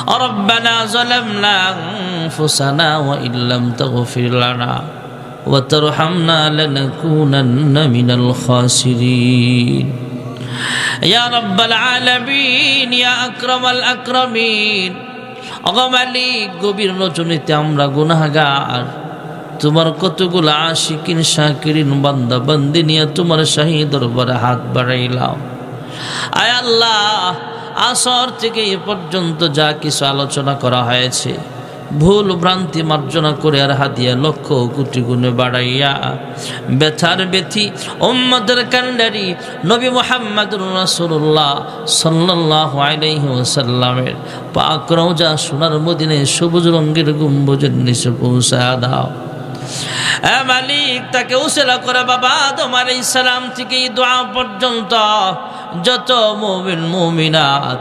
ربنا ظلمنا أنفسنا وإن لم تغفر لنا وترحمنا لنكونن من الخاسرين يا رب العالمين يا أكرم الأكرمين মালিক গভীর রজনীতে আমরা গুনাহগার তোমার কতগুলো আশিকিন শাকিরিন বান্দা বান্দি নিয়ে তোমার শাহী দরবারে হাত বাড়াইলাম। আয় আল্লাহ, আসর থেকে এ পর্যন্ত যা কিছু আলোচনা করা হয়েছে ভুল ভ্রান্তি মার্জনা করে আর হাদিয়া লক্ষ কোটি গুণে বাড়াইয়া ব্যথার ব্যথি উম্মতের কান্ডারি নবী মুহাম্মদুর রাসূলুল্লাহ সাল্লাল্লাহু আলাইহি ওয়াসাল্লামের পাক রওজা সোনার মদিনায় সবুজ রঙের গম্বুজের নিচে পৌঁছা দাও। মালিক, তাকে উসিলা করে বাবা আদম আলাইহিস সালাম থেকে দোয়া পর্যন্ত যত মুমিন মুমিনাত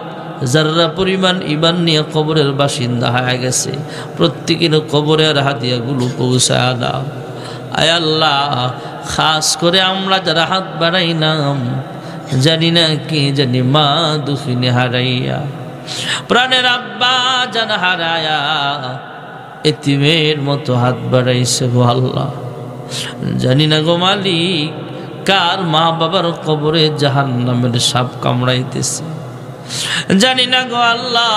যারা পরিমাণ ঈমান নিয়ে কবরের বাসিন্দা হয়ে গেছে প্রত্যেকের কবরের হাদিয়াগুলো পৌঁছা দাও। আয় আল্লাহ, খাস করে আমরা যারা হাত বাড়াইলাম জানি না কি জানি মা দুঃখিনী হারাইয়া প্রাণের আব্বা জান হারায়া এতিমের মতো হাত বাড়াইছে গো আল্লাহ। জানি না গো মালিক, কার মা বাবার কবরে জাহান্নামের সাপ কামড়াইতেছে। জানি না গো আল্লাহ,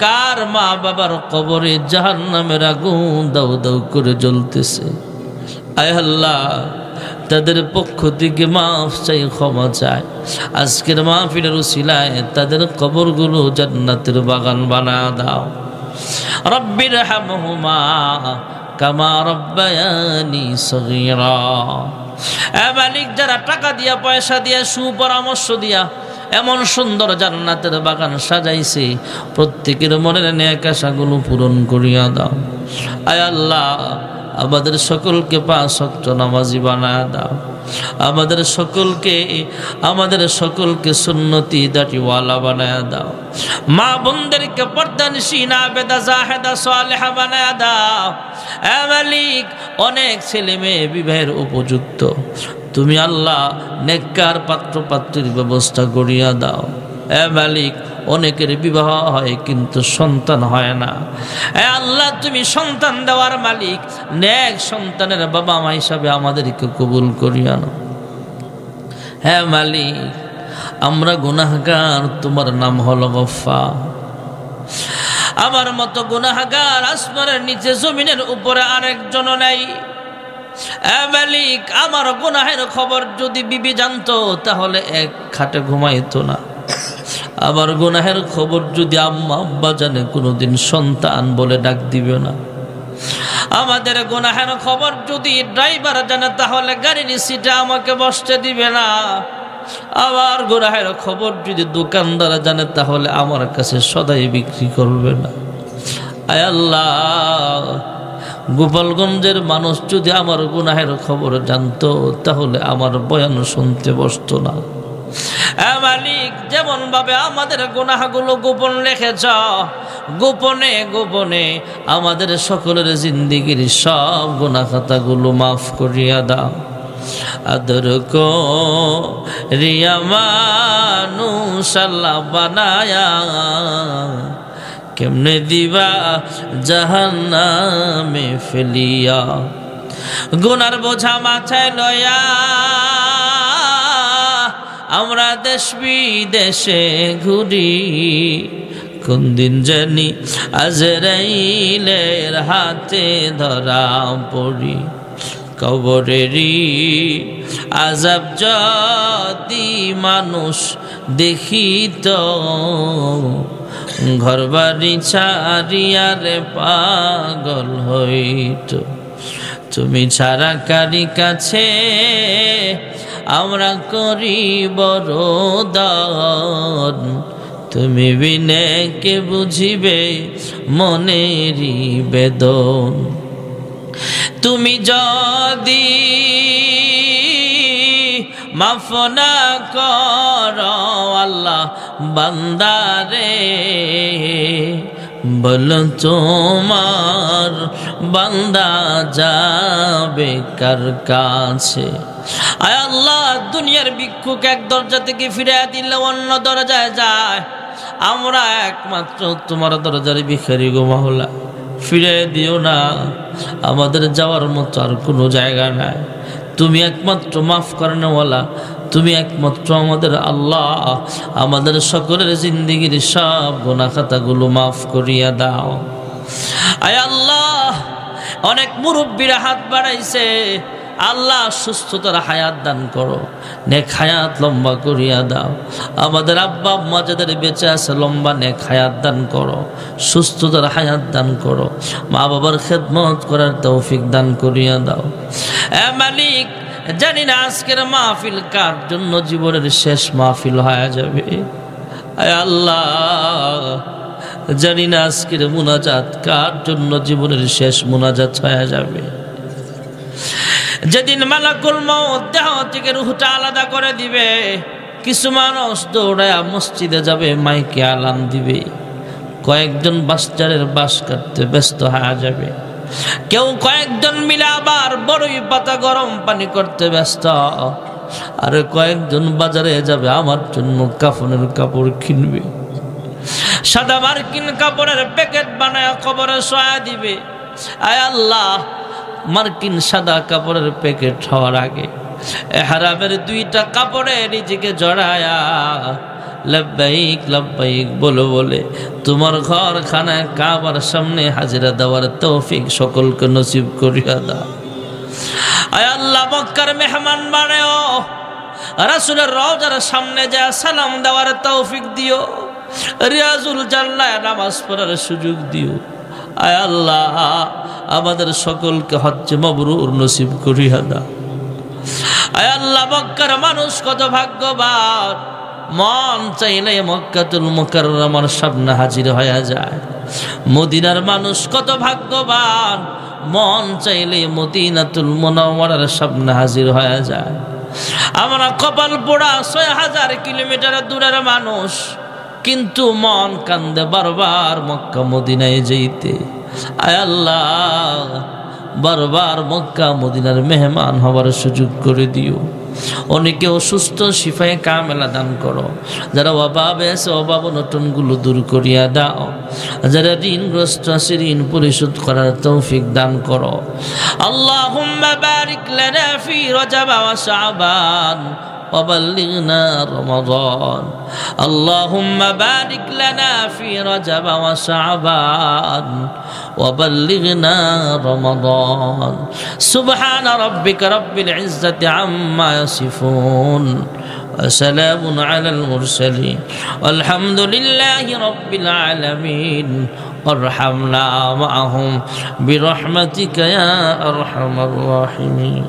কার মা বাবার কবরে জাহান্নামের আগুন দাউ দাউ করে জ্বলতেছে। আয় আল্লাহ, তাদের পক্ষ থেকে মাফ চাই, ক্ষমা চাই। আজকের মাহফিলের উসিলায় তাদের কবরগুলো জান্নাতের বাগান বানায় দাও। রব্বির হামহুমা কামা রব্বায়ানি সগীরা। এ মালিক, যারা টাকা দিয়া পয়সা দিয়া সুপরামর্শ দিয়া এমন সুন্দর জান্নাতের বাগান সাজাইছে প্রত্যেকের মনের নেক আশাগুলো পূরণ করিয়া দাও। আয় আল্লাহ, আমাদের সকলকে 5 ওয়াক্ত নামাজি বানায় দাও। আমাদের সকলকে সুন্নতি দাড়িওয়ালা বানায় দাও। মা বোনদেরকে পর্দানশীল আবেদা জাহেদা সালেহা বানায় দাও। এ মালিক, অনেক ছেলে মেয়ে বিবাহের উপযুক্ত, তুমি আল্লাহ নেককার পাত্র পাত্রীর ব্যবস্থা করিয়া দাও। এ মালিক, অনেকের বিবাহ হয় কিন্তু সন্তান হয় না। এ আল্লাহ, তুমি সন্তান দেওয়ার মালিক, নেক সন্তানের বাবা মা হিসাবে আমাদেরকে কবুল করিয়া নাও। হে মালিক, আমরা গুনাহগার, তোমার নাম হলো গফফার। আমার মতো গুনাহগার আসমানের নিচে জমিনের উপরে আরেকজন নাই। এ মালিক, আমার গুনাহের খবর যদি বিবি জানতো তাহলে এক খাটে ঘুমাইতো না। আমার গুনাহের খবর যদি আম্মা আব্বা জানে কোনোদিন সন্তান বলে ডাক দিবে না। আমাদের গুনাহের খবর যদি ড্রাইভার জানে তাহলে গাড়ির সিটে আমাকে বসতে দিবে না। আমার গুনাহের খবর যদি দোকানদার জানে তাহলে আমার কাছে সদাই বিক্রি করবে না। আয় আল্লাহ, গোপালগঞ্জের মানুষ যদি আমার গুনাহের খবর জানতো তাহলে আমার বয়ান শুনতে বসতো না। মালিক, যেমন ভাবে আমাদের গুনাহগুলো গোপন রেখেছ, গোপনে গোপনে আমাদের সকলের জিন্দেগির সব গুনাহ খাতাগুলো মাফ করিয়া দাও। আদর কো রিয়া মানুষ আল্লাহ বানায়া কেমনে দিবা জাহান্নামে ফেলিয়া। গুনার বোঝা মাথায় লয়া আমরা দেশ বিদেশে ঘুরি, কোন দিন জানি আজরাইলের হাতে ধরা পড়ি। কবরেরই আযাব যদি মানুষ দেখিত, ঘরবাড়ি ছাড়িয়ারে পাগল হইত। তুমি ছাড়া কারি কাছে আমরা করি বড় দান, তুমি বিনে কে বুঝিবে মনেরই বেদন। তুমি যদি মাফ না করো আল্লাহ বান্দারে, বল তোমার বান্দা যাবে কার কাছে। আয় আল্লাহ, দুনিয়ার ভিক্ষুক এক দরজা থেকে ফিরে দিলে অন্য দরজায় যায়। আমরা একমাত্র তোমার দরজার ভিখারি গো মাওলা, ফিরে দিও না, আমাদের যাওয়ার মতো আর কোনো জায়গা নাই। তুমি একমাত্র মাফ করেনওয়ালা, তুমি একমাত্র আমাদের আল্লাহ। আমাদের সকলের জিন্দেগির সব গুনাহ খাতাগুলো মাফ করিয়া দাও। আয় আল্লাহ, অনেক মুরব্বীরা হাত বাড়াইছে, আল্লাহ সুস্থতার হায়াত দান করো, নেক হায়াত লম্বা করিয়া দাও। আমাদের আব্বা আম্মা যাদের বেঁচে আছে, লম্বা নেক হায়াত দান করো, সুস্থতার হায়াত দান করো, মা বাবার খেদমত করার তৌফিক দান করিয়া দাও। এ মালিক, জানি না আজকের মাহফিল কার জন্য জীবনের শেষ মাহফিল হয়ে যাবে। আয় আল্লাহ, জানি না আজকের মুনাজাত কার জন্য জীবনের শেষ মুনাজাত হয়ে যাবে। যেদিন মালাকুল মউত দেহ থেকে রূহটা আলাদা করে দিবে, কিছু মানুষ দৌড়ায়া মসজিদে যাবে, মাইকে আলান দিবে, কয়েকজন বাসচারের বাস কাটতে ব্যস্ত হয়ে যাবে, কেউ কয়েকজন মিলে আবার বড়ই পাতা গরম পানি করতে ব্যস্ত, আর কয়েকজন বাজারে যাবে আমার জন্য কাফনের কাপড় কিনবে, সাদা মার্কিন কাপড়ের প্যাকেট বানায় কবরে শোয়া দিবে। আয় আল্লাহ, মার্কিন সাদা কাপড়ের প্যাকেট হওয়ার আগে ইহরামের দুইটা কাপড়ে নিজেকে জড়ায়া লব্বাইক লব্বাইক বলে বলে তোমার ঘর খানায় কাবার সামনে হাজিরা দেওয়ার তৌফিক সকলকে নসিব করিয়া দাও। আয় আল্লাহ, মক্কার মেহমান বানাও, রাসূলের রওজার সামনে যা সালাম দেওয়ার তৌফিক দিও, রিয়াজুল জান্নাহ নামাজ পড়ার সুযোগ দিও। আয় আল্লাহ, আমাদের সকলকে হজ্জে মাবরুর নসিব করিয়া দাও। আয় আল্লাহ, মক্কার মানুষ কত ভাগ্যবান, মন চাইলে মক্কাতুল মুকাররমার সামনে হাজির হয়ে যায়। মদিনার মানুষ কত ভাগ্যবান, মন চাইলে মদিনাতুল মুনাওয়ারার সামনে হাজির হয়ে যায়। আমরা কপাল পোড়া ৬০০০ কিলোমিটার দূরের মানুষ, কিন্তু মন কান্দে বারবার মক্কা মদিনায় যেতে। আয় আল্লাহ, বারবার মক্কা মদিনার মেহমান হওয়ার সুযোগ করে দিও। অনেকে অসুস্থ, শিফায়ে কামেলা দান করো। যারা অভাবে আছে, অভাব অনটনগুলো দূর করিয়া দাও। যারা ঋণগ্রস্ত আছে, ঋণ পরিশোধ করার তৌফিক দান করো। আল্লাহুম্মা বারিক লানা ফি রজব ওয়া শাবান وبلغنا رمضان اللهم بارك لنا في رجب وشعبان وبلغنا رمضان سبحان ربك رب العزة عما يصفون وسلام على المرسلين والحمد لله رب العالمين وارحمنا معهم برحمتك يا أرحم الراحمين.